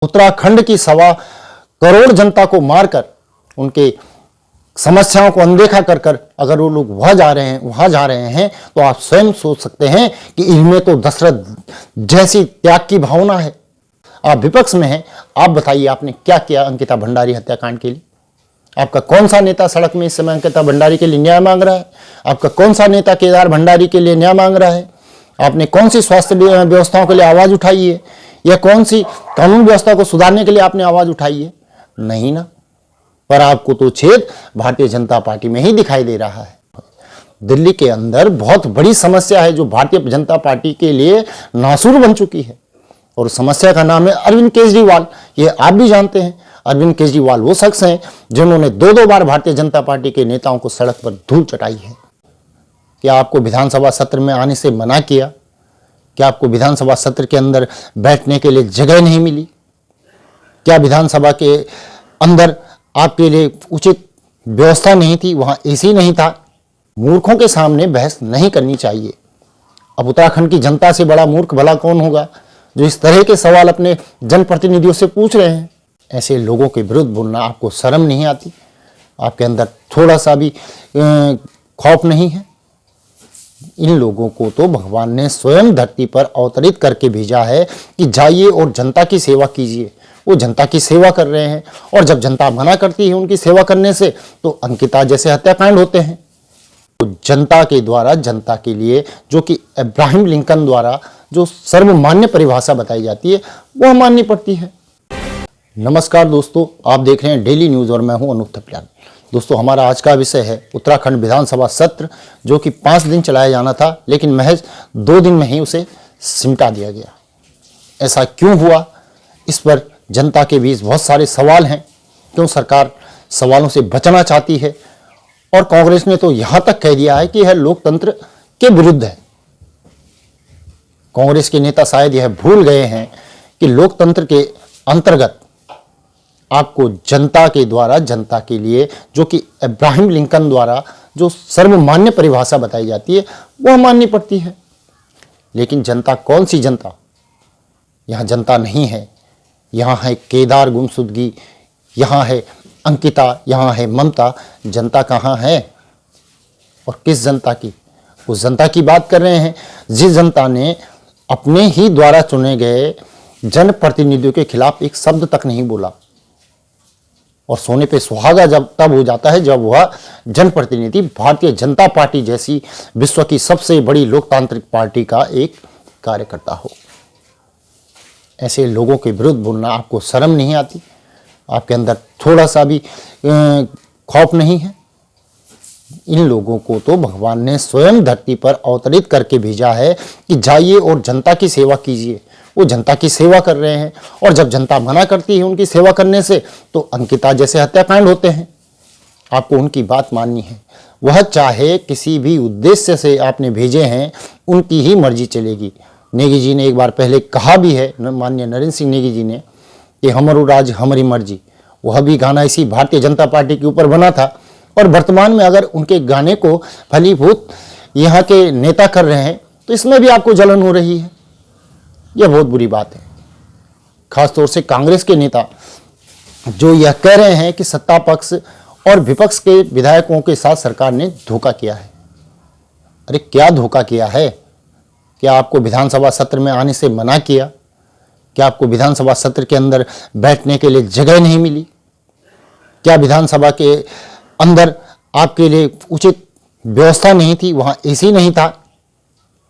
उत्तराखंड की 1.25 करोड़ जनता को मारकर उनके समस्याओं को अनदेखा कर कर अगर वो लोग वहां जा रहे हैं तो आप स्वयं सोच सकते हैं कि इनमें तो दशरथ जैसी त्याग की भावना है। आप विपक्ष में हैं, आप बताइए आपने क्या किया अंकिता भंडारी हत्याकांड के लिए? आपका कौन सा नेता सड़क में इस समय अंकिता भंडारी के लिए न्याय मांग रहा है? आपका कौन सा नेता केदार भंडारी के लिए न्याय मांग रहा है? आपने कौन सी स्वास्थ्य व्यवस्थाओं के लिए आवाज उठाई है या कौन सी कानून व्यवस्था को सुधारने के लिए आपने आवाज उठाई है? नहीं ना। पर आपको तो छेद भारतीय जनता पार्टी में ही दिखाई दे रहा है। दिल्ली के अंदर बहुत बड़ी समस्या है जो भारतीय जनता पार्टी के लिए नासूर बन चुकी है और समस्या का नाम है अरविंद केजरीवाल। ये आप भी जानते हैं, अरविंद केजरीवाल वो शख्स हैं जिन्होंने दो बार भारतीय जनता पार्टी के नेताओं को सड़क पर धूल चटाई है। क्या आपको विधानसभा सत्र में आने से मना किया? क्या आपको विधानसभा सत्र के अंदर बैठने के लिए जगह नहीं मिली? क्या विधानसभा के अंदर आपके लिए उचित व्यवस्था नहीं थी? वहां एसी नहीं था? मूर्खों के सामने बहस नहीं करनी चाहिए। अब उत्तराखंड की जनता से बड़ा मूर्ख भला कौन होगा जो इस तरह के सवाल अपने जनप्रतिनिधियों से पूछ रहे हैं? ऐसे लोगों के विरुद्ध बोलना आपको शर्म नहीं आती? आपके अंदर थोड़ा सा भी खौफ नहीं है? इन लोगों को तो भगवान ने स्वयं धरती पर अवतरित करके भेजा है कि जाइए और जनता की सेवा कीजिए। वो जनता की सेवा कर रहे हैं और जब जनता मना करती है उनकी सेवा करने से तो अंकिता जैसे हत्याकांड होते हैं। तो जनता के द्वारा जनता के लिए, जो कि अब्राहम लिंकन द्वारा जो सर्वमान्य परिभाषा बताई जाती है वह माननी पड़ती है। नमस्कार दोस्तों, आप देख रहे हैं डेली न्यूज और मैं हूं अनूप थपलियाल। दोस्तों, हमारा आज का विषय है उत्तराखंड विधानसभा सत्र जो कि 5 दिन चलाया जाना था लेकिन महज 2 दिन में ही उसे सिमटा दिया गया। ऐसा क्यों हुआ? इस पर जनता के बीच बहुत सारे सवाल हैं। क्यों सरकार सवालों से बचना चाहती है? और कांग्रेस ने तो यहां तक कह दिया है कि यह लोकतंत्र के विरुद्ध है। कांग्रेस के नेता शायद यह भूल गए हैं कि लोकतंत्र के अंतर्गत आपको जनता के द्वारा जनता के लिए, जो कि अब्राहम लिंकन द्वारा जो सर्वमान्य परिभाषा बताई जाती है वह माननी पड़ती है। लेकिन जनता कौन सी जनता? यहां जनता नहीं है। यहाँ है केदार गुमशुदगी, यहाँ है अंकिता, यहाँ है ममता। जनता कहाँ है और किस जनता की? उस जनता की बात कर रहे हैं जिस जनता ने अपने ही द्वारा चुने गए जनप्रतिनिधियों के खिलाफ एक शब्द तक नहीं बोला। और सोने पे सुहागा जब तब हो जाता है जब वह जनप्रतिनिधि भारतीय जनता पार्टी जैसी विश्व की सबसे बड़ी लोकतांत्रिक पार्टी का एक कार्यकर्ता हो। ऐसे लोगों के विरुद्ध बोलना आपको शर्म नहीं आती? आपके अंदर थोड़ा सा भी खौफ नहीं है? इन लोगों को तो भगवान ने स्वयं धरती पर अवतरित करके भेजा है कि जाइए और जनता की सेवा कीजिए। वो जनता की सेवा कर रहे हैं और जब जनता मना करती है उनकी सेवा करने से तो अंकिता जैसे हत्याकांड होते हैं। आपको उनकी बात माननी है। वह चाहे किसी भी उद्देश्य से आपने भेजे हैं, उनकी ही मर्जी चलेगी। नेगी जी ने एक बार पहले कहा भी है, माननीय नरेंद्र सिंह नेगी जी ने, कि हमरो राज हमारी मर्जी। वह भी गाना इसी भारतीय जनता पार्टी के ऊपर बना था और वर्तमान में अगर उनके गाने को फलीभूत यहाँ के नेता कर रहे हैं तो इसमें भी आपको जलन हो रही है। यह बहुत बुरी बात है। खासतौर से कांग्रेस के नेता जो यह कह रहे हैं कि सत्ता पक्ष और विपक्ष के विधायकों के साथ सरकार ने धोखा किया है। अरे क्या धोखा किया है? क्या आपको विधानसभा सत्र में आने से मना किया? क्या आपको विधानसभा सत्र के अंदर बैठने के लिए जगह नहीं मिली? क्या विधानसभा के अंदर आपके लिए उचित व्यवस्था नहीं थी? वहां एसी नहीं था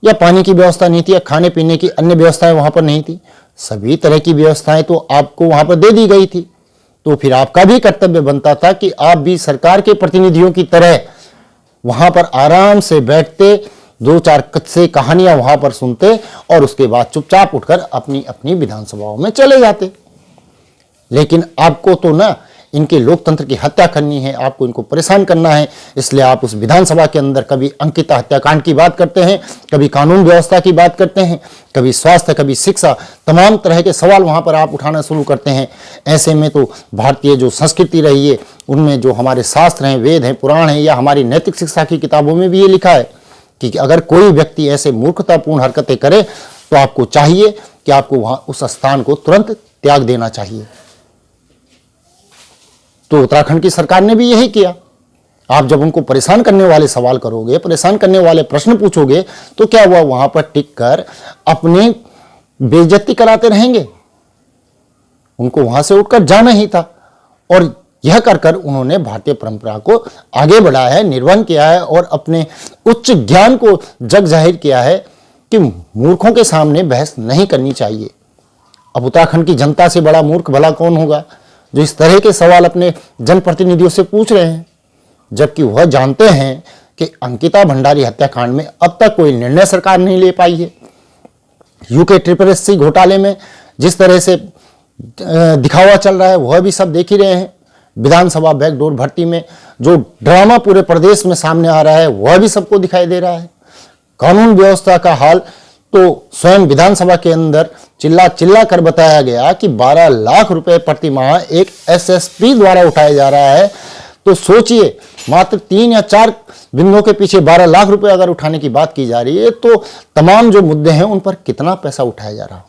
या पानी की व्यवस्था नहीं थी या खाने पीने की अन्य व्यवस्थाएं वहां पर नहीं थी? सभी तरह की व्यवस्थाएं तो आपको वहां पर दे दी गई थी। तो फिर आपका भी कर्तव्य बनता था कि आप भी सरकार के प्रतिनिधियों की तरह वहां पर आराम से बैठते, 2-4 कच्चे कहानियां वहां पर सुनते और उसके बाद चुपचाप उठकर अपनी अपनी विधानसभाओं में चले जाते। लेकिन आपको तो ना इनके लोकतंत्र की हत्या करनी है, आपको इनको परेशान करना है। इसलिए आप उस विधानसभा के अंदर कभी अंकिता हत्याकांड की बात करते हैं, कभी कानून व्यवस्था की बात करते हैं, कभी स्वास्थ्य, कभी शिक्षा, तमाम तरह के सवाल वहां पर आप उठाना शुरू करते हैं। ऐसे में तो भारतीय जो संस्कृति रही है, उनमें जो हमारे शास्त्र हैं, वेद हैं, पुराण हैं या हमारी नैतिक शिक्षा की किताबों में भी ये लिखा है कि अगर कोई व्यक्ति ऐसे मूर्खतापूर्ण हरकतें करे तो आपको चाहिए कि आपको वहां उस स्थान को तुरंत त्याग देना चाहिए। तो उत्तराखंड की सरकार ने भी यही किया। आप जब उनको परेशान करने वाले सवाल करोगे, परेशान करने वाले प्रश्न पूछोगे, तो क्या हुआ, वहां पर टिक कर अपनी बेइज्जती कराते रहेंगे। उनको वहां से उठकर जाना ही था, और यह कर कर उन्होंने भारतीय परंपरा को आगे बढ़ाया है, निर्वहन किया है और अपने उच्च ज्ञान को जग जाहिर किया है कि मूर्खों के सामने बहस नहीं करनी चाहिए। अब उत्तराखंड की जनता से बड़ा मूर्ख भला कौन होगा जो इस तरह के सवाल अपने जनप्रतिनिधियों से पूछ रहे हैं, जबकि वह जानते हैं कि अंकिता भंडारी हत्याकांड में अब तक कोई निर्णय सरकार नहीं ले पाई है। यूके SSS घोटाले में जिस तरह से दिखावा चल रहा है वह भी सब देख ही रहे हैं। विधानसभा बैकडोर भर्ती में जो ड्रामा पूरे प्रदेश में सामने आ रहा है वह भी सबको दिखाई दे रहा है। कानून व्यवस्था का हाल तो स्वयं विधानसभा के अंदर चिल्ला चिल्ला कर बताया गया कि 12 लाख रुपए प्रति माह एक SSP द्वारा उठाया जा रहा है। तो सोचिए, मात्र 3 या 4 बिंदुओं के पीछे 12 लाख रुपए अगर उठाने की बात की जा रही है, तो तमाम जो मुद्दे हैं उन पर कितना पैसा उठाया जा रहा है।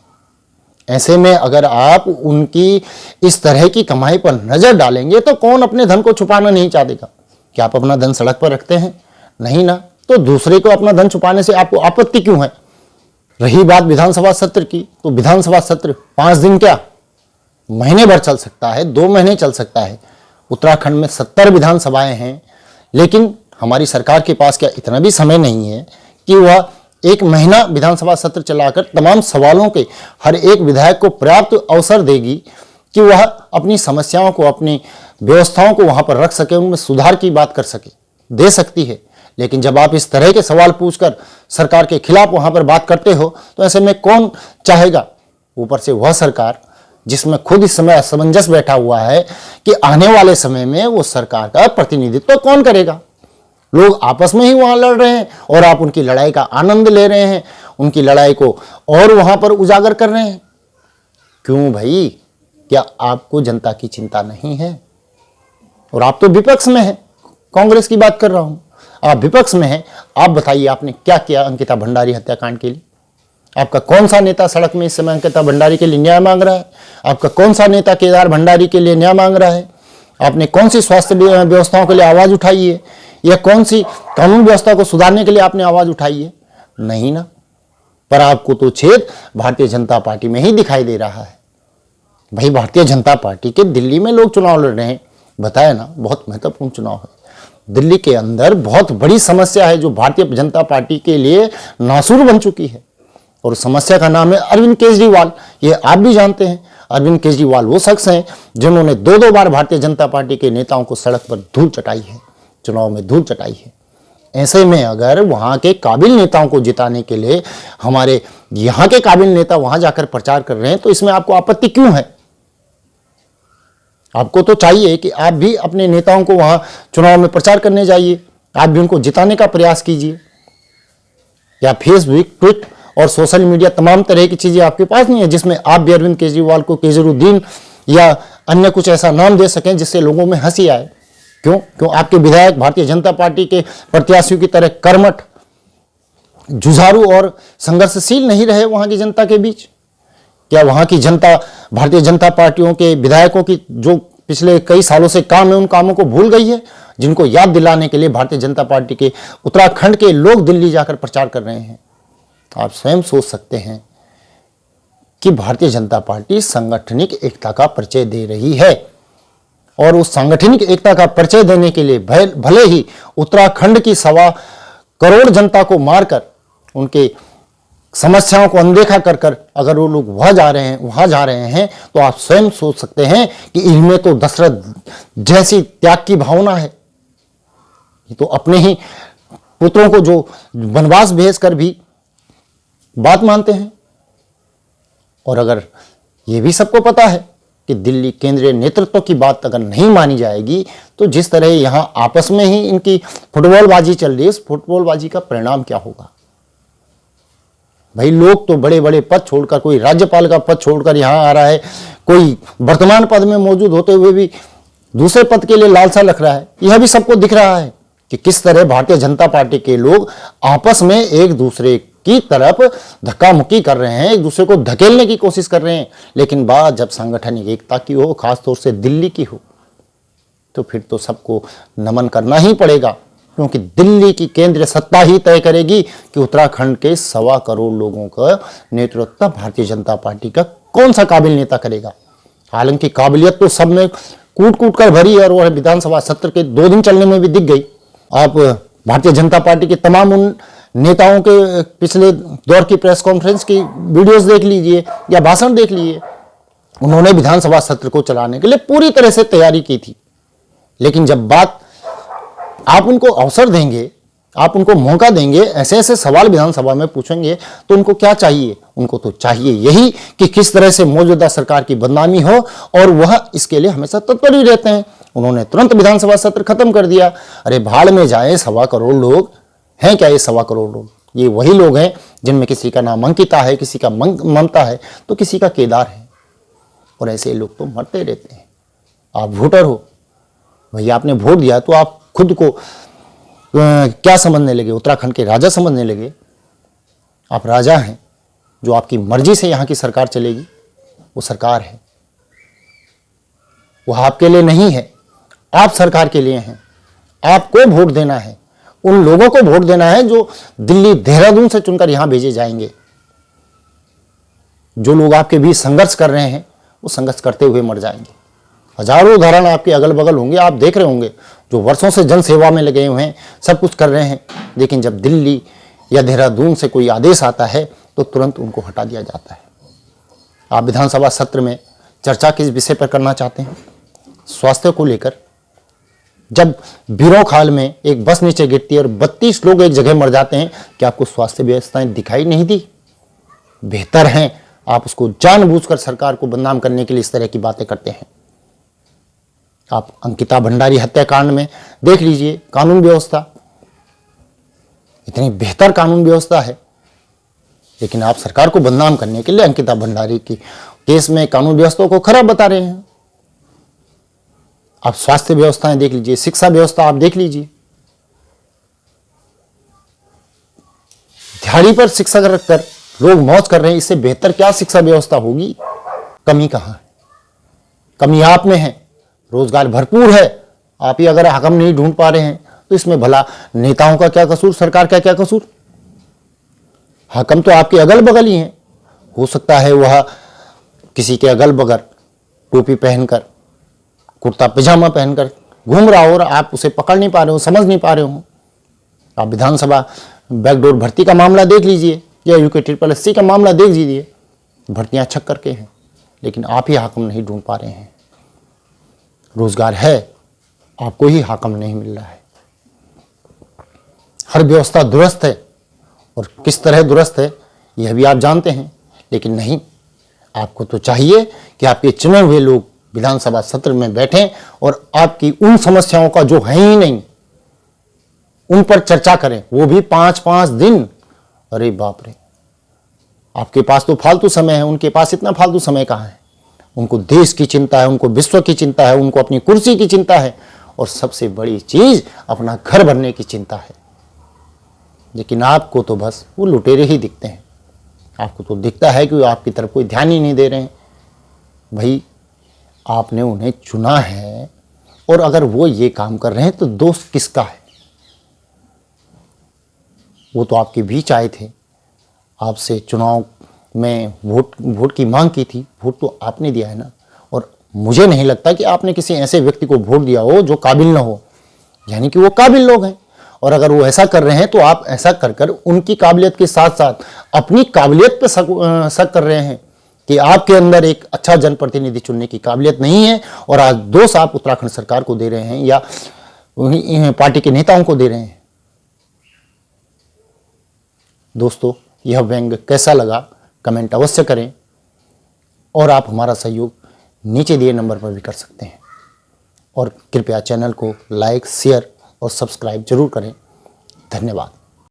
ऐसे में अगर आप उनकी इस तरह की कमाई पर नजर डालेंगे तो कौन अपने धन को छुपाना नहीं चाहेगा। क्या आप अपना धन सड़क पर रखते हैं? नहीं ना। तो दूसरे को अपना धन छुपाने से आपको आपत्ति क्यों है? रही बात विधानसभा सत्र की, तो विधानसभा सत्र 5 दिन क्या, महीने भर चल सकता है, 2 महीने चल सकता है। उत्तराखंड में 70 विधानसभाएं हैं, लेकिन हमारी सरकार के पास क्या इतना भी समय नहीं है कि वह 1 महीना विधानसभा सत्र चलाकर तमाम सवालों के हर एक विधायक को पर्याप्त अवसर देगी कि वह अपनी समस्याओं को, अपनी व्यवस्थाओं को वहां पर रख सके, उनमें सुधार की बात कर सके। दे सकती है, लेकिन जब आप इस तरह के सवाल पूछकर सरकार के खिलाफ वहां पर बात करते हो तो ऐसे में कौन चाहेगा। ऊपर से वह सरकार जिसमें खुद इस समय असमंजस बैठा हुआ है कि आने वाले समय में वो सरकार का प्रतिनिधित्व कौन करेगा। लोग आपस में ही वहां लड़ रहे हैं और आप उनकी लड़ाई का आनंद ले रहे हैं, उनकी लड़ाई को और वहां पर उजागर कर रहे हैं। क्यों भाई, क्या आपको जनता की चिंता नहीं है? और आप तो विपक्ष में हैं, कांग्रेस की बात कर रहा हूं, आप विपक्ष में हैं। आप बताइए आपने क्या किया अंकिता भंडारी हत्याकांड के लिए? आपका कौन सा नेता सड़क में इस समय अंकिता भंडारी के लिए न्याय मांग रहा है? आपका कौन सा नेता केदार भंडारी के लिए न्याय मांग रहा है? आपने कौन सी स्वास्थ्य व्यवस्थाओं के लिए आवाज उठाई है, या कौन सी कानून व्यवस्था को सुधारने के लिए आपने आवाज उठाई है? नहीं ना। पर आपको तो छेद भारतीय जनता पार्टी में ही दिखाई दे रहा है। भाई, भारतीय जनता पार्टी के दिल्ली में लोग चुनाव लड़ रहे हैं, बताया ना, बहुत महत्वपूर्ण चुनाव है। दिल्ली के अंदर बहुत बड़ी समस्या है जो भारतीय जनता पार्टी के लिए नासूर बन चुकी है, और समस्या का नाम है अरविंद केजरीवाल। ये आप भी जानते हैं, अरविंद केजरीवाल वो शख्स हैं जिन्होंने 2 बार भारतीय जनता पार्टी के नेताओं को सड़क पर धूल चटाई है, चुनाव में धूल चटाई है। ऐसे में अगर वहां के काबिल नेताओं को जिताने के लिए हमारे यहां के काबिल नेता वहां जाकर प्रचार कर रहे हैं, तो इसमें आपको आपत्ति क्यों है? आपको तो चाहिए कि आप भी अपने नेताओं को वहां चुनाव में प्रचार करने जाइए, आप भी उनको जिताने का प्रयास कीजिए। या फेसबुक, ट्विट और सोशल मीडिया, तमाम तरह की चीजें आपके पास नहीं है जिसमें आप भी अरविंद केजरीवाल को केजरीउद्दीन या अन्य कुछ ऐसा नाम दे सकें जिससे लोगों में हंसी आए। क्यों आपके विधायक भारतीय जनता पार्टी के प्रत्याशियों की तरह कर्मठ, जुझारू और संघर्षशील नहीं रहे वहां की जनता के बीच? क्या वहां की जनता भारतीय जनता पार्टियों के विधायकों की जो पिछले कई सालों से काम है उन कामों को भूल गई है, जिनको याद दिलाने के लिए भारतीय जनता पार्टी के उत्तराखंड के लोग दिल्ली जाकर प्रचार कर रहे हैं? आप स्वयं सोच सकते हैं कि भारतीय जनता पार्टी सांगठनिक एकता का परिचय दे रही है, और उस सांगठनिक एकता का परिचय देने के लिए भले ही उत्तराखंड की 1.25 करोड़ जनता को मारकर, उनके समस्याओं को अनदेखा कर कर अगर वो लोग वहां जा रहे हैं, तो आप स्वयं सोच सकते हैं कि इनमें तो दशरथ जैसी त्याग की भावना है। ये तो अपने ही पुत्रों को जो वनवास भेजकर भी बात मानते हैं। और अगर ये भी सबको पता है कि दिल्ली केंद्रीय नेतृत्व की बात अगर नहीं मानी जाएगी, तो जिस तरह यहां आपस में ही इनकी फुटबॉलबाजी चल रही है, इस फुटबॉलबाजी का परिणाम क्या होगा? भाई, लोग तो बड़े बड़े पद छोड़कर, कोई राज्यपाल का पद छोड़कर यहां आ रहा है, कोई वर्तमान पद में मौजूद होते हुए भी दूसरे पद के लिए लालसा रख रहा है। यह भी सबको दिख रहा है कि किस तरह भारतीय जनता पार्टी के लोग आपस में एक दूसरे की तरफ धक्का मुक्की कर रहे हैं, एक दूसरे को धकेलने की कोशिश कर रहे हैं। लेकिन बात जब सांगठनिक एकता की हो, खासतौर से दिल्ली की हो, तो फिर तो सबको नमन करना ही पड़ेगा, क्योंकि दिल्ली की केंद्रीय सत्ता ही तय करेगी कि उत्तराखंड के 1.25 करोड़ लोगों का नेतृत्व भारतीय जनता पार्टी का कौन सा काबिल नेता करेगा। हालांकि काबिलियत तो सब में कूट कूट कर भरी है और वह विधानसभा सत्र के 2 दिन चलने में भी दिख गई। आप भारतीय जनता पार्टी के तमाम उन नेताओं के पिछले दौर की प्रेस कॉन्फ्रेंस की वीडियोस देख लीजिए या भाषण देख लीजिए, उन्होंने विधानसभा सत्र को चलाने के लिए पूरी तरह से तैयारी की थी। लेकिन जब बात आप उनको अवसर देंगे, आप उनको मौका देंगे, ऐसे ऐसे सवाल विधानसभा में पूछेंगे, तो उनको क्या चाहिए? उनको तो चाहिए यही कि किस तरह से मौजूदा सरकार की बदनामी हो, और वह इसके लिए हमेशा तत्पर ही रहते हैं। उन्होंने तुरंत विधानसभा सत्र खत्म कर दिया। अरे भाड़ में जाए, 1.25 करोड़ लोग हैं क्या? ये 1.25 करोड़ लोग, ये वही लोग हैं जिनमें किसी का नाम अंकिता है, किसी का ममता है, तो किसी का केदार है, और ऐसे लोग तो मरते रहते हैं। आप वोटर हो भैया, आपने वोट दिया तो आप खुद को क्या समझने लगे? उत्तराखंड के राजा समझने लगे? आप राजा हैं, जो आपकी मर्जी से यहाँ की सरकार चलेगी वो सरकार है, वह आपके लिए नहीं है, आप सरकार के लिए हैं। आपको वोट देना है, उन लोगों को वोट देना है जो दिल्ली देहरादून से चुनकर यहां भेजे जाएंगे। जो लोग आपके बीच संघर्ष कर रहे हैं वो संघर्ष करते हुए मर जाएंगे। हजारों उदाहरण आपके अगल बगल होंगे, आप देख रहे होंगे, जो वर्षों से जन सेवा में लगे हुए हैं, सब कुछ कर रहे हैं, लेकिन जब दिल्ली या देहरादून से कोई आदेश आता है तो तुरंत उनको हटा दिया जाता है। आप विधानसभा सत्र में चर्चा किस विषय पर करना चाहते हैं? स्वास्थ्य को लेकर। जब बीरों खाल में एक बस नीचे गिरती है और 32 लोग एक जगह मर जाते हैं, क्या आपको स्वास्थ्य व्यवस्थाएं दिखाई नहीं दी? बेहतर हैं आप उसको जानबूझकर सरकार को बदनाम करने के लिए इस तरह की बातें करते हैं। आप अंकिता भंडारी हत्याकांड में देख लीजिए, कानून व्यवस्था, इतनी बेहतर कानून व्यवस्था है, लेकिन आप सरकार को बदनाम करने के लिए अंकिता भंडारी की केस में कानून व्यवस्था को खराब बता रहे हैं। आप स्वास्थ्य व्यवस्थाएं देख लीजिए, शिक्षा व्यवस्था आप देख लीजिए, दिहाड़ी पर शिक्षा रखकर लोग मौज कर रहे हैं, इससे बेहतर क्या शिक्षा व्यवस्था होगी? कमी कहां है? कमी आप में है। रोजगार भरपूर है, आप ही अगर हकम नहीं ढूंढ पा रहे हैं तो इसमें भला नेताओं का क्या कसूर, सरकार का क्या कसूर? हकम तो आपके अगल बगल ही हैं। हो सकता है वह किसी के अगल बगल टोपी पहनकर, कुर्ता पजामा पहनकर घूम रहा हो और आप उसे पकड़ नहीं पा रहे हो, समझ नहीं पा रहे हो। आप विधानसभा बैकडोर भर्ती का मामला देख लीजिए या यूके 888 का मामला देख लीजिए, भर्तियां छक करके हैं, लेकिन आप ही हाकम नहीं ढूंढ पा रहे हैं। रोजगार है, आपको ही हाकम नहीं मिल रहा है। हर व्यवस्था दुरुस्त है, और किस तरह दुरुस्त है यह भी आप जानते हैं, लेकिन नहीं, आपको तो चाहिए कि आपके चुने हुए लोग विधानसभा सत्र में बैठें और आपकी उन समस्याओं का जो है ही नहीं उन पर चर्चा करें, वो भी 5-5 दिन। अरे बाप रे, आपके पास तो फालतू समय है, उनके पास इतना फालतू समय कहाँ है? उनको देश की चिंता है, उनको विश्व की चिंता है, उनको अपनी कुर्सी की चिंता है, और सबसे बड़ी चीज अपना घर भरने की चिंता है। लेकिन आपको तो बस वो लुटेरे ही दिखते हैं। आपको तो दिखता है कि वो आपकी तरफ कोई ध्यान ही नहीं दे रहे हैं। भाई, आपने उन्हें चुना है, और अगर वो ये काम कर रहे हैं तो दोष किसका है? वो तो आपके बीच आए थे, आपसे चुनाव में वोट की मांग की थी, वोट तो आपने दिया है ना। और मुझे नहीं लगता कि आपने किसी ऐसे व्यक्ति को वोट दिया हो जो काबिल ना हो, यानी कि वो काबिल लोग हैं। और अगर वो ऐसा कर रहे हैं तो आप ऐसा कर कर उनकी काबिलियत के साथ साथ अपनी काबिलियत पे शक कर रहे हैं कि आपके अंदर एक अच्छा जनप्रतिनिधि चुनने की काबिलियत नहीं है, और आज दोष आप उत्तराखंड सरकार को दे रहे हैं या पार्टी के नेताओं को दे रहे हैं। दोस्तों, यह व्यंग कैसा लगा कमेंट अवश्य करें, और आप हमारा सहयोग नीचे दिए नंबर पर भी कर सकते हैं। और कृपया चैनल को लाइक, शेयर और सब्सक्राइब जरूर करें। धन्यवाद।